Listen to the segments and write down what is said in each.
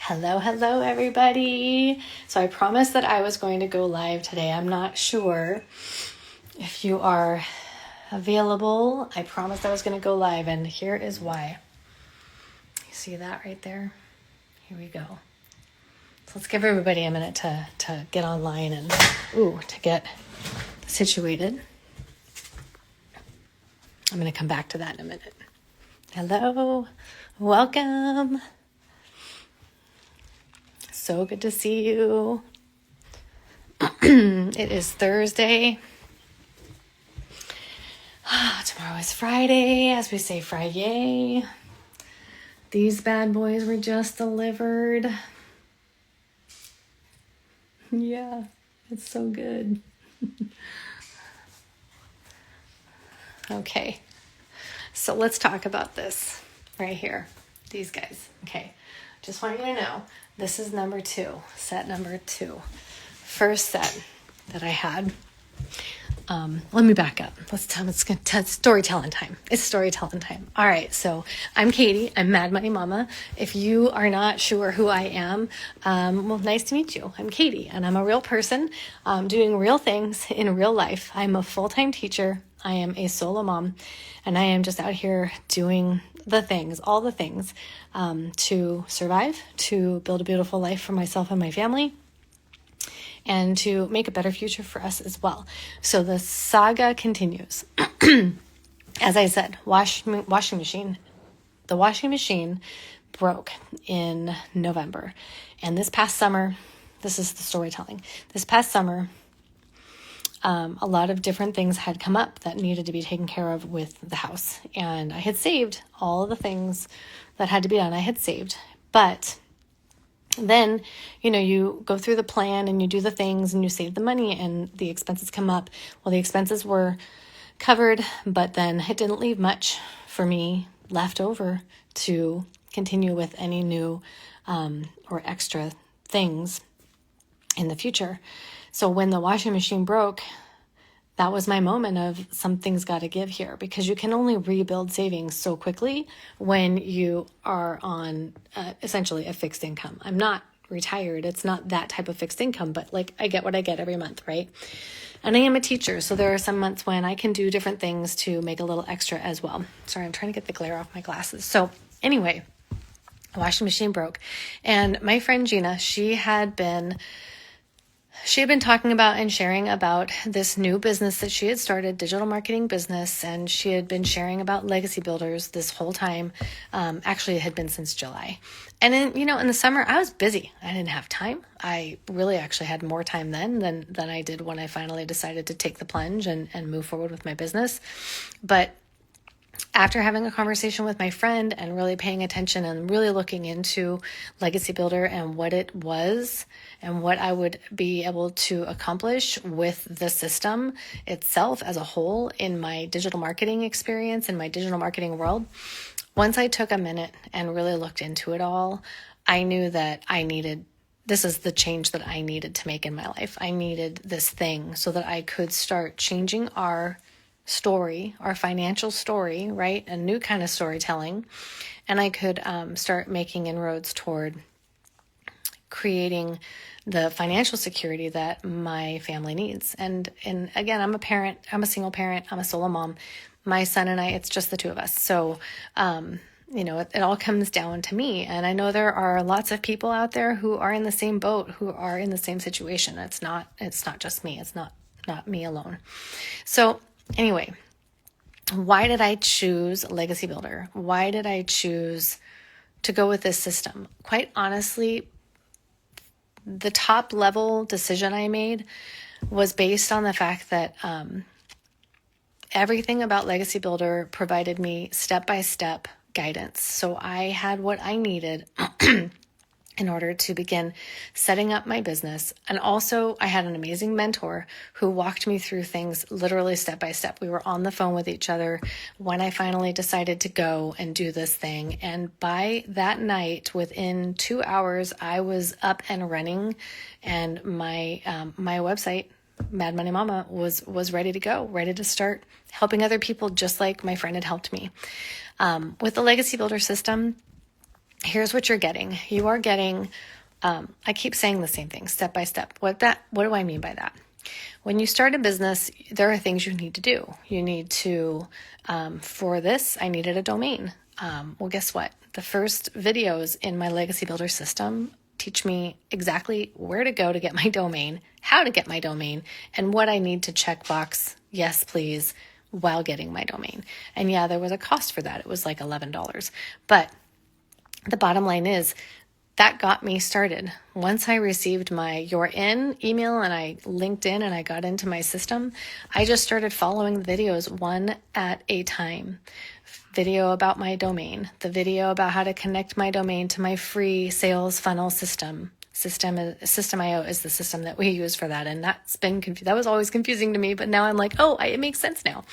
Hello, everybody. So I promised that I was going to go live today. I'm not sure if you are available. I promised I was going to go live, and here is why. You see that right there? Here we go. So let's give everybody a minute to get online and to get situated. I'm going to come back to that in a minute. Hello, welcome. So good to see you. It is Thursday. Tomorrow is Friday, as we say Friday. These bad boys were just delivered. Yeah, it's so good. Okay, so let's talk about this right here. These guys. Okay, just want you to know, this is number 2, set number 2. First set that I had. Let me back up. It's storytelling time. It's storytelling time. All right. So I'm Katie. I'm Mad Money Mama. If you are not sure who I am, well, nice to meet you. I'm Katie, and I'm a real person doing real things in real life. I'm a full-time teacher. I am a solo mom, and I am just out here doing the things, all the things, to survive, to build a beautiful life for myself and my family, and to make a better future for us as well. So the saga continues. As I said, washing machine. The washing machine broke in November. And this past summer, this is the storytelling. This past summer, a lot of different things had come up that needed to be taken care of with the house. And I had saved all of the things that had to be done. I had saved, but then, you go through the plan and you do the things and you save the money and the expenses come up. Well, the expenses were covered, but then it didn't leave much for me left over to continue with any new or extra things in the future. So when the washing machine broke, that was my moment of something's got to give here, because you can only rebuild savings so quickly when you are on essentially a fixed income. I'm not retired. It's not that type of fixed income, but I get what I get every month, right? And I am a teacher, so there are some months when I can do different things to make a little extra as well. Sorry, I'm trying to get the glare off my glasses. So anyway, the washing machine broke, and my friend Gina, she had been talking about and sharing about this new business that she had started, digital marketing business, and she had been sharing about legacy builders this whole time. Actually, it had been since July. And in the summer, I was busy. I didn't have time. I really actually had more time then than I did when I finally decided to take the plunge and move forward with my business. But after having a conversation with my friend and really paying attention and really looking into Legacy Builder and what it was and what I would be able to accomplish with the system itself as a whole in my digital marketing experience, in my digital marketing world, once I took a minute and really looked into it all, I knew that this is the change that I needed to make in my life. I needed this thing so that I could start changing our story, our financial story, right? A new kind of storytelling. And I could start making inroads toward creating the financial security that my family needs. And again, I'm a parent, I'm a single parent, I'm a solo mom. My son and I, it's just the two of us. So, it all comes down to me. And I know there are lots of people out there who are in the same boat, who are in the same situation. It's not just me. It's not me alone. So anyway, why did I choose Legacy Builder? Why did I choose to go with this system? Quite honestly, the top level decision I made was based on the fact that everything about Legacy Builder provided me step-by-step guidance. So I had what I needed in order to begin setting up my business. And also I had an amazing mentor who walked me through things literally step by step. We were on the phone with each other when I finally decided to go and do this thing. And by that night, within 2 hours, I was up and running, and my website, Mad Money Mama, was ready to go, ready to start helping other people just like my friend had helped me. With the Legacy Builder system, here's what you're getting. You are getting, I keep saying the same thing, step by step. What do I mean by that? When you start a business, there are things you need to do. You need to, for this, I needed a domain. Well, guess what? The first videos in my Legacy Builder system teach me exactly where to go to get my domain, how to get my domain, and what I need to check box, yes, please, while getting my domain. And yeah, there was a cost for that. It was like $11. But the bottom line is that got me started. Once I received my You're In email and I linked in and I got into my system, I just started following the videos one at a time. Video about my domain, the video about how to connect my domain to my free sales funnel system. System.io is the system that we use for that. And that was always confusing to me, but now I'm like, oh, it makes sense now.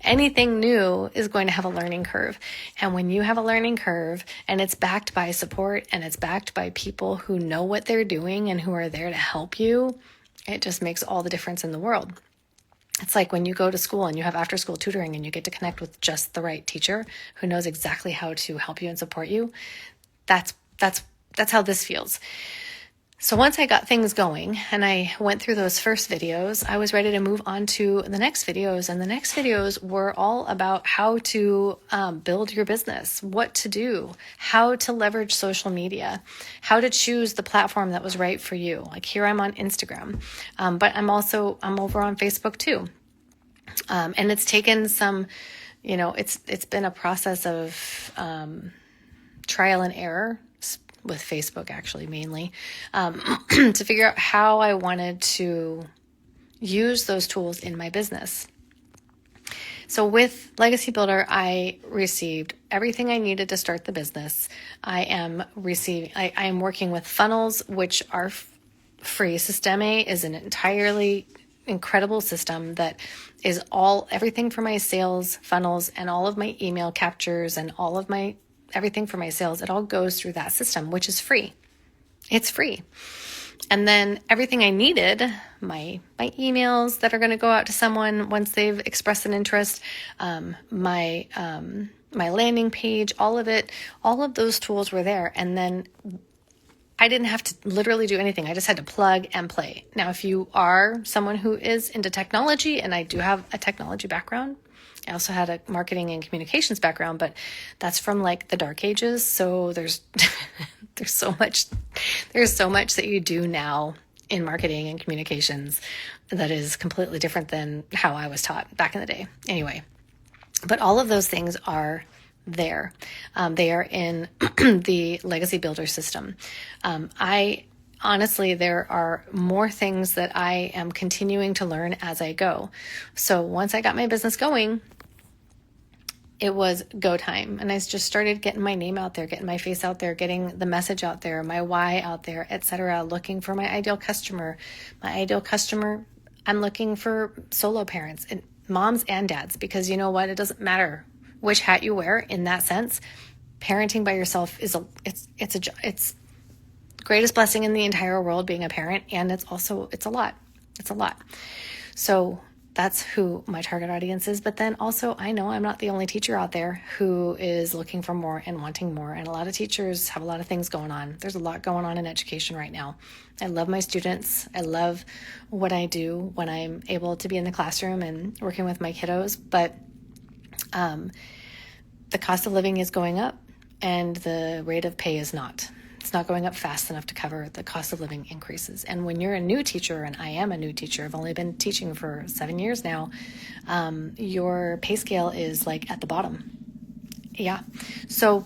Anything new is going to have a learning curve. And when you have a learning curve and it's backed by support and it's backed by people who know what they're doing and who are there to help you, it just makes all the difference in the world. It's like when you go to school and you have after school tutoring and you get to connect with just the right teacher who knows exactly how to help you and support you. That's how this feels. So once I got things going and I went through those first videos, I was ready to move on to the next videos. And the next videos were all about how to build your business, what to do, how to leverage social media, how to choose the platform that was right for you. Like here I'm on Instagram, but I'm over on Facebook too. And it's taken some, it's been a process of trial and error with Facebook actually mainly, to figure out how I wanted to use those tools in my business. So with Legacy Builder, I received everything I needed to start the business. I am working with funnels, which are free. System.A is an entirely incredible system that is everything for my sales funnels and all of my email captures and all of my everything for my sales. It all goes through that system, which is free. It's free. And then everything I needed, my emails that are going to go out to someone once they've expressed an interest, my landing page, all of those tools were there. And then I didn't have to literally do anything. I just had to plug and play. Now, if you are someone who is into technology, and I do have a technology background, I also had a marketing and communications background, but that's from like the dark ages. So there's so much that you do now in marketing and communications that is completely different than how I was taught back in the day. Anyway, but all of those things are there. They are in the Legacy Builder system. Honestly, there are more things that I am continuing to learn as I go. So once I got my business going, it was go time. And I just started getting my name out there, getting my face out there, getting the message out there, my why out there, etc. Looking for my ideal customer. I'm looking for solo parents and moms and dads, because you know what? It doesn't matter which hat you wear in that sense. Parenting by yourself it's the greatest blessing in the entire world, being a parent. And it's a lot. So that's who my target audience is. But then also, I know I'm not the only teacher out there who is looking for more and wanting more. And a lot of teachers have a lot of things going on. There's a lot going on in education right now. I love my students. I love what I do when I'm able to be in the classroom and working with my kiddos. But the cost of living is going up and the rate of pay is not. It's not going up fast enough to cover the cost of living increases. And when you're a new teacher, and I am a new teacher, I've only been teaching for 7 years now, your pay scale is like at the bottom. Yeah. So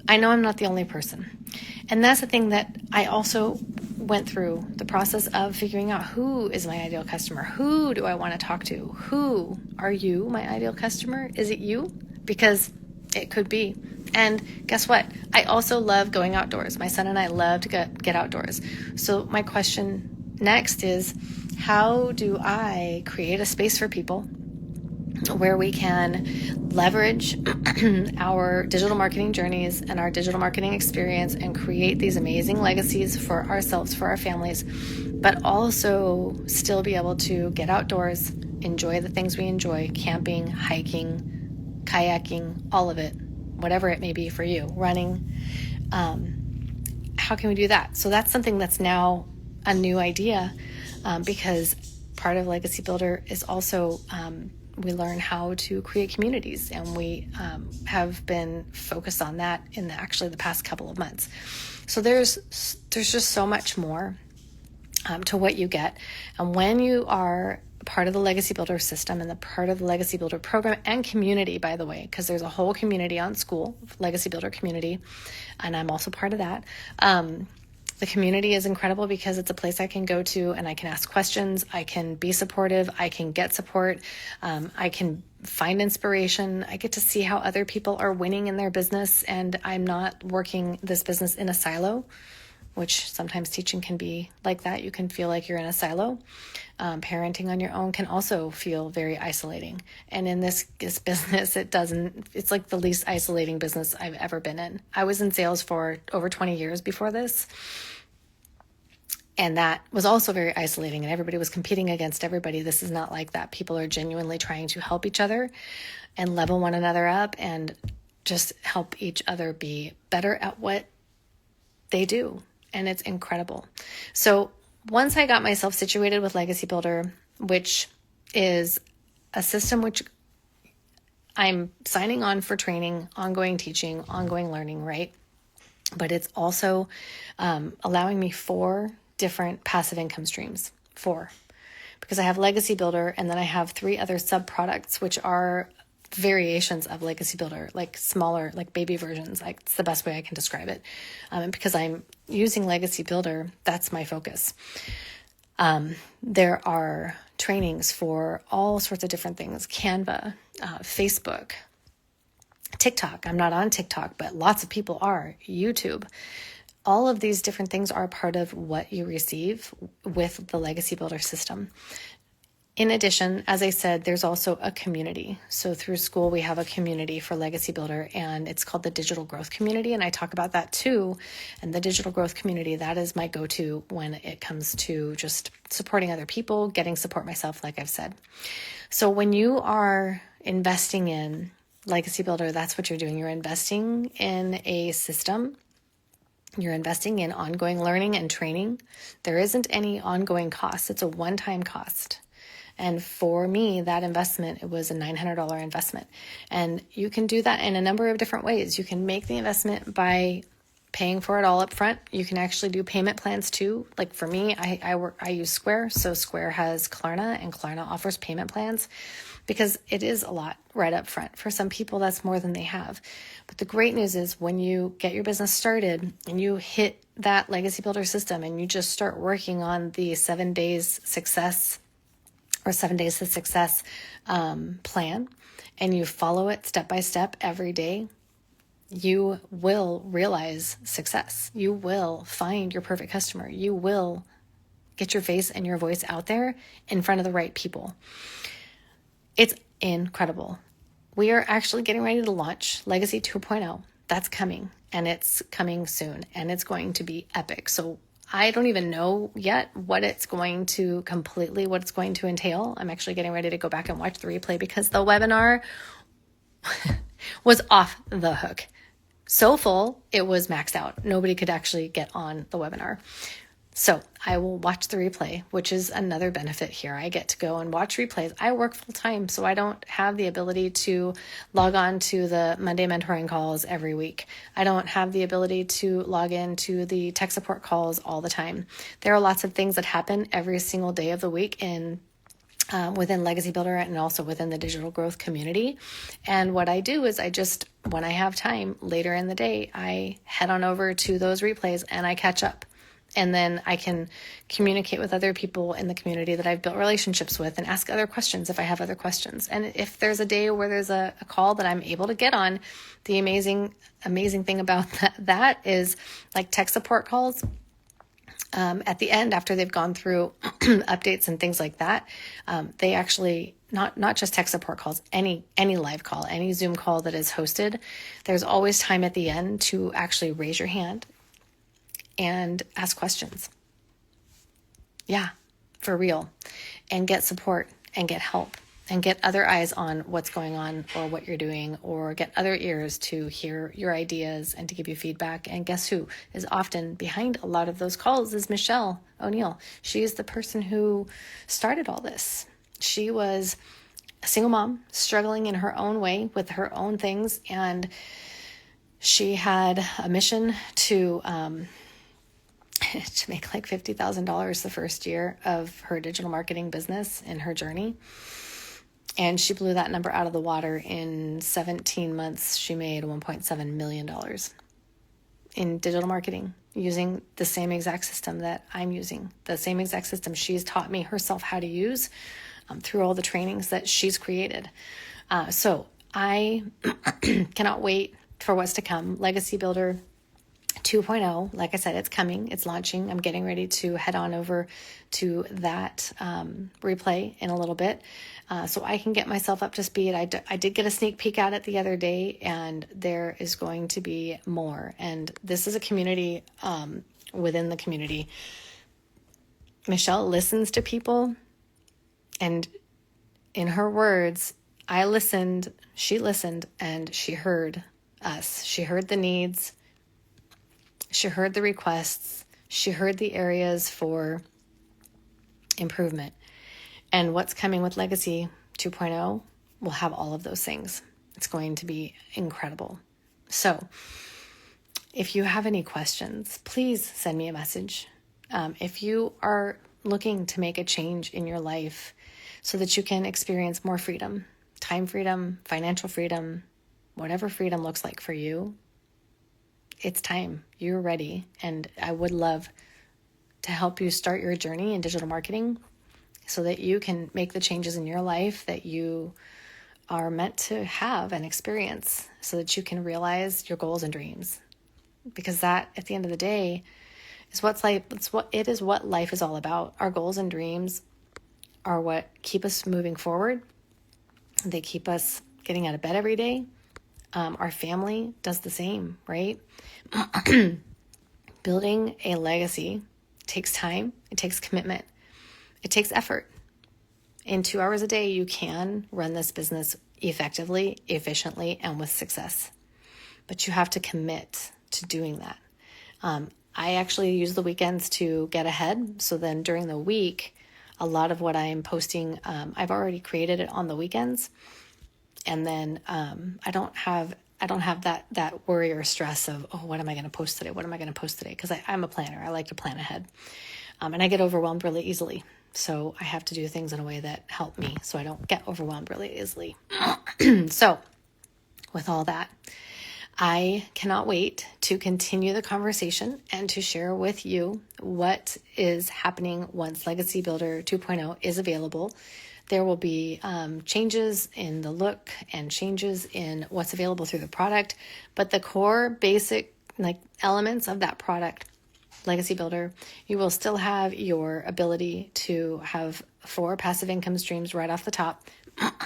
I know I'm not the only person. And that's the thing that I also went through the process of figuring out who is my ideal customer. Who do I want to talk to? Who are you, my ideal customer? Is it you? Because it could be. And guess what? I also love going outdoors. My son and I love to get outdoors. So my question next is, how do I create a space for people where we can leverage our digital marketing journeys and our digital marketing experience and create these amazing legacies for ourselves, for our families, but also still be able to get outdoors, enjoy the things we enjoy, camping, hiking, kayaking, all of it, whatever it may be for you, running, How can we do that? So that's something that's now a new idea, because part of Legacy Builder is also we learn how to create communities, and we have been focused on that in actually the past couple of months. So there's just so much more to what you get. And when you are part of the Legacy Builder system and the part of the Legacy Builder program and community, by the way, because there's a whole community on school, Legacy Builder community, and I'm also part of that. The community is incredible because it's a place I can go to and I can ask questions. I can be supportive. I can get support. I can find inspiration. I get to see how other people are winning in their business, and I'm not working this business in a silo, which sometimes teaching can be like that. You can feel like you're in a silo. Parenting on your own can also feel very isolating. And in this business, it's like the least isolating business I've ever been in. I was in sales for over 20 years before this. And that was also very isolating, and everybody was competing against everybody. This is not like that. People are genuinely trying to help each other and level one another up and just help each other be better at what they do. And it's incredible. So once I got myself situated with Legacy Builder, which is a system which I'm signing on for training, ongoing teaching, ongoing learning, right? But it's also allowing me 4 different passive income streams. 4. Because I have Legacy Builder, and then I have 3 other sub-products, which are variations of Legacy Builder, like smaller, like baby versions. Like, it's the best way I can describe it. And because I'm using Legacy Builder, that's my focus. There are trainings for all sorts of different things: Canva, Facebook, TikTok. I'm not on TikTok, but lots of people are. YouTube. All of these different things are part of what you receive with the Legacy Builder system. In addition, as I said, there's also a community. So through school, we have a community for Legacy Builder, and it's called the Digital Growth Community. And I talk about that too. And the Digital Growth Community, that is my go-to when it comes to just supporting other people, getting support myself, like I've said. So when you are investing in Legacy Builder, that's what you're doing. You're investing in a system. You're investing in ongoing learning and training. There isn't any ongoing cost. It's a one-time cost. And for me, that investment, it was a $900 investment. And you can do that in a number of different ways. You can make the investment by paying for it all up front. You can actually do payment plans too. Like for me, I use Square. So Square has Klarna, and Klarna offers payment plans because it is a lot right up front. For some people, that's more than they have. But the great news is when you get your business started and you hit that Legacy Builder system and you just start working on the 7 days success or 7 days to success plan, and you follow it step by step every day, you will realize success. You will find your perfect customer. You will get your face and your voice out there in front of the right people. It's incredible. We are actually getting ready to launch Legacy 2.0. That's coming, and it's coming soon, and it's going to be epic. So I don't even know yet what it's going to entail. I'm actually getting ready to go back and watch the replay because the webinar was off the hook. So full, it was maxed out. Nobody could actually get on the webinar. So I will watch the replay, which is another benefit here. I get to go and watch replays. I work full time, so I don't have the ability to log on to the Monday mentoring calls every week. I don't have the ability to log into the tech support calls all the time. There are lots of things that happen every single day of the week within Legacy Builder and also within the digital growth community. And what I do is when I have time later in the day, I head on over to those replays and I catch up. And then I can communicate with other people in the community that I've built relationships with and ask other questions if I have other questions. And if there's a day where there's a call that I'm able to get on, the amazing thing about that is like tech support calls. At the end, after they've gone through updates and things like that, they actually, not just tech support calls, any live call, any Zoom call that is hosted, there's always time at the end to actually raise your hand and ask questions. Yeah, for real. And get support and get help. and get other eyes on what's going on or what you're doing, or get other ears to hear your ideas and to give you feedback. And guess who is often behind a lot of those calls is Michelle O'Neill. She is the person who started all this. She was a single mom struggling in her own way with her own things, and she had a mission to make like $50,000 the first year of her digital marketing business in her journey. And she blew that number out of the water. In 17 months, she made $1.7 million in digital marketing using the same exact system that I'm using, the same exact system she's taught me herself how to use through all the trainings that she's created. So I cannot wait for what's to come. Legacy Builder 2.0, like I said, it's coming, it's launching. I'm getting ready to head on over to that replay in a little bit so I can get myself up to speed. I did get a sneak peek at it the other day, and there is going to be more. And this is a community within the community. Michelle listens to people, and in her words, I listened, she listened, and she heard us. She heard the needs. She heard the requests. She heard the areas for improvement. And what's coming with Legacy 2.0 will have all of those things. It's going to be incredible. So if you have any questions, please send me a message. If you are looking to make a change in your life so that you can experience more freedom, time freedom, financial freedom, whatever freedom looks like for you, it's time. You're ready. And I would love to help you start your journey in digital marketing so that you can make the changes in your life that you are meant to have and experience, so that you can realize your goals and dreams. Because that, at the end of the day, is what life is all about. Our goals and dreams are what keep us moving forward. They keep us getting out of bed every day. Our family does the same, right? Building a legacy takes time. It takes commitment. It takes effort. In 2 hours a day, you can run this business effectively, efficiently, and with success. But you have to commit to doing that. I actually use the weekends to get ahead. So then during the week, a lot of what I'm posting, I've already created it on the weekends. And then I don't have that worry or stress of, oh, what am I going to post today? What am I going to post today? Because I'm a planner. I like to plan ahead. And I get overwhelmed really easily. So I have to do things in a way that help me so I don't get overwhelmed really easily. So with all that, I cannot wait to continue the conversation and to share with you what is happening once Legacy Builder 2.0 is available. There will be changes in the look and changes in what's available through the product, but the core basic elements of that product, Legacy Builder, you will still have your ability to have 4 passive income streams right off the top,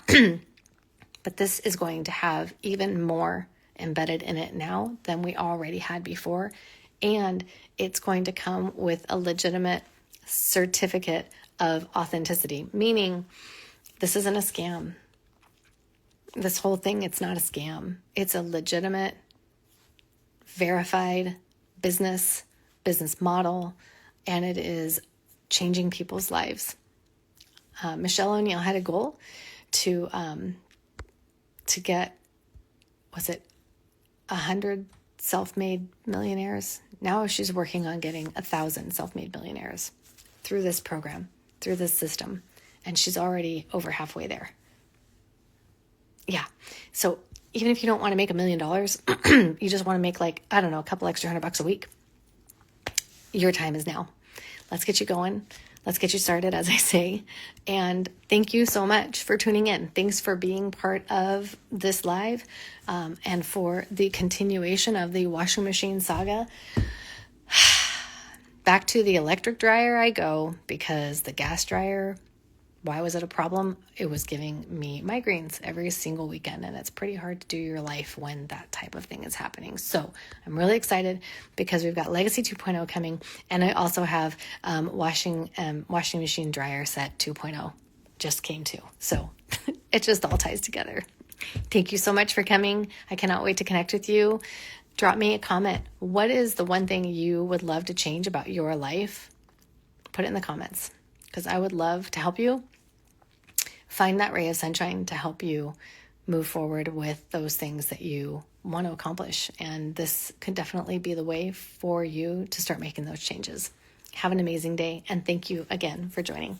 but this is going to have even more embedded in it now than we already had before, and it's going to come with a legitimate certificate of authenticity, meaning this isn't a scam. This whole thing, it's not a scam. It's a legitimate, verified business model, and it is changing people's lives. Michelle O'Neill had a goal to get, 100 self-made millionaires? Now she's working on getting 1,000 self-made millionaires through this program, through this system. And she's already over halfway there. Yeah. So even if you don't want to make $1 million, you just want to make a couple extra $100 a week, your time is now. Let's get you going. Let's get you started, as I say. And thank you so much for tuning in. Thanks for being part of this live and for the continuation of the washing machine saga. Back to the electric dryer I go, because the gas dryer, why was it a problem? It was giving me migraines every single weekend, and it's pretty hard to do your life when that type of thing is happening. So I'm really excited because we've got Legacy 2.0 coming, and I also have washing machine dryer set 2.0 just came to. So it just all ties together. Thank you so much for coming. I cannot wait to connect with you. Drop me a comment. What is the one thing you would love to change about your life? Put it in the comments, because I would love to help you find that ray of sunshine to help you move forward with those things that you want to accomplish. And this could definitely be the way for you to start making those changes. Have an amazing day, and thank you again for joining.